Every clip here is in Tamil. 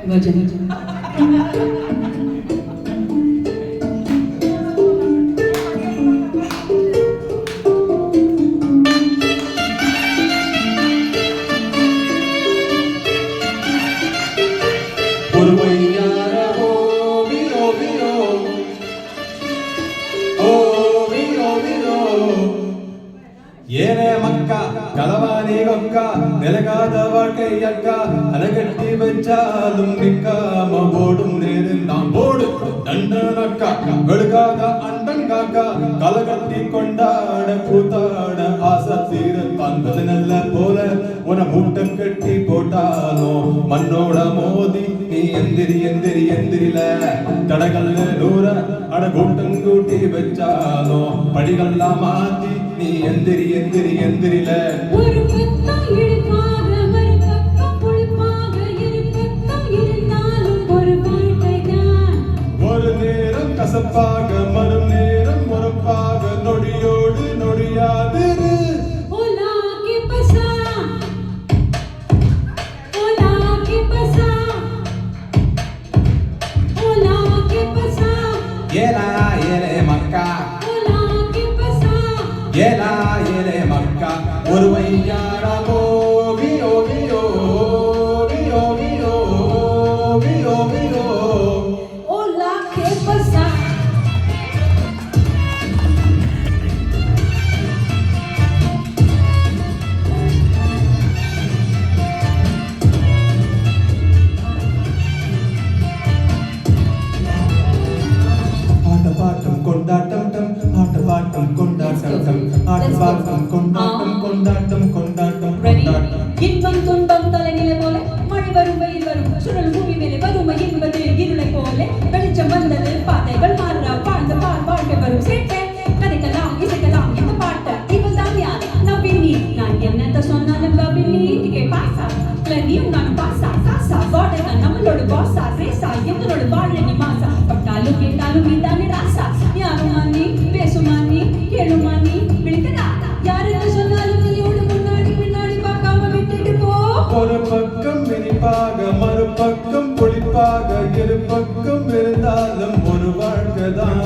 वजन ஏனே மக்கா களவாணி கொக்கா நிலகாத வாழ்க்கை அக்கா அலகட்டி வச்சாலும் நிக்காம ஓடும் நேரில் நாம் போடு தண்டனக்கா வெளுக்காத அண்டங்காக்கா கலகட்டி கொண்டாட கூத்தாட ஆசை தீரத்தான் நல்ல போல உன மூட்டம் கட்டி போட்டாலும் மண்ணோட மோதி நீ எந்திரி எந்திரி எந்திரில தடகல்ல நூற அட கூட்டம் கூட்டி வச்சாலும் படிகள்லாம் மாத்தி நீ எந்திரி எந்திரி எந்திரில ஒரு பக்கம் இழுப்பாக ஒரு பக்கம் புளிப்பாக இரு பக்கம் இருந்தாலும் ஒரு வாழ்க்கைதான் ஒரு நேரம் கசப்பாக மறு நேரம் முறப்பாக நொடியோடு நொடியாதிரு ओला के पसा ओला के पसा ओला के पसा ஏலா ஏலே மக்கா ओला के पसा ஏலா ஏலே மக்கா ஒரு வையாரா ஓவியோ வியோ வியோ வியோ வியோ வியோ ओला के पसा ஆட்டப்பாட்டம் கொண்டாட்டம் டம் ஆட்டப்பாட்டம் கொண்டாட்டம் டம் ஆட்டப்பாட்டம் கொண்டாட்டம் கொண்டாட்டம் கொண்டாட்டம் கொண்டாட்டம் இன்பம் துன்பம் தலைநிலை போல மழை வரும் வெயில் வரும் சுழல் பூமி மேலே வறுமை என்பது இருளை போல வெளிச்சம் வந்தது பாதைகள் மாற வாழ்ந்த வாழ்க்கை வரும் சேர்க்க கதைக்கலாம் இசைக்கலாம் இந்த பாட்டை இவள் தான் யார் நவீனி நான் என்னத்த சொன்னாலும் நவீனி இங்கே பாசா நீயும் நானும் பாசா காசா வாடகை நம்மளோட பாசா ரேசா எங்களோட வாழனி மாசா பட்டாலும் கேட்டாலும் இதானே ராசா யாரும் மானி பேசுமானி கேளுமானி விழிக்கதா யாருக்கு சொன்னாலும் நீயோட முன்னாடி பின்னாடி பார்க்காம விட்டுட்டு போ ஒரு பக்கம் இனிப்பாக மறுபக்கம் புளிப்பாக இரு பக்கம் இருந்தாலும் ஒரு வாழ்க்கைதான்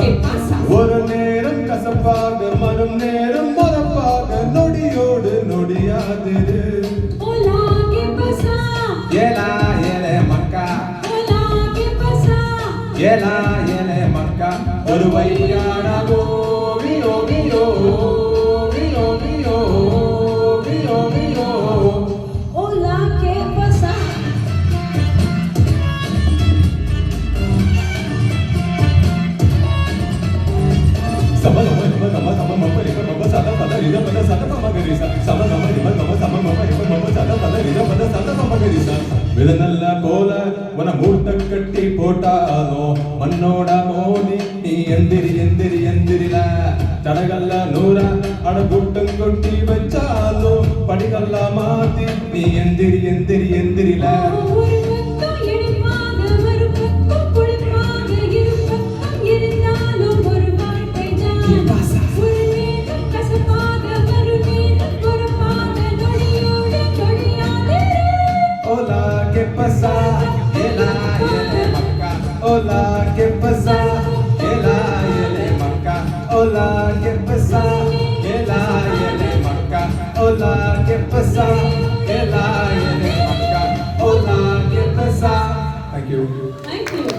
ஒரு நேரம் கசப்பாக மறு நேரம் மறப்பாக நொடியோடு நொடியாதிரு ओला के पसा ஏலா ஏலே மக்கா ओला के पसा ஏலா ஏலே மக்கா ஒரு வையாடா ஓவியோ வியோ வியோ வியோ வியோ வியோ ओला के पसा விதநல்ல போல உன மூட்டை கட்டி போட்டாலோ மண்ணோட மோதி நீ எந்திரி எந்திரி எந்திரில தடகல்ல நூற அட கூட்டம் கொட்டி வச்சாலோ படிகல்ல மாத்தி நீ எந்திரி எந்திரி எந்திரில ஒரு பக்கம் இனிப்பாக ஒரு பக்கம் புளிப்பாக இரு பக்கம் இருந்தாலும் ஒரு வாழ்க்கைதான் ஒரு நேரம் கசப்பாக ஒரு நேரம் பொறுப்பாக நொடியோடு நொடியாதிரு Hola, ¿qué pasa? Ela, ele, maca. Hola, ¿qué pasa? Ela, ele, maca. Hola, ¿qué pasa? Ela, ele, maca. Hola, ¿qué pasa? Ela, ele, maca. Hola, ¿qué pasa? Thank you. Thank you.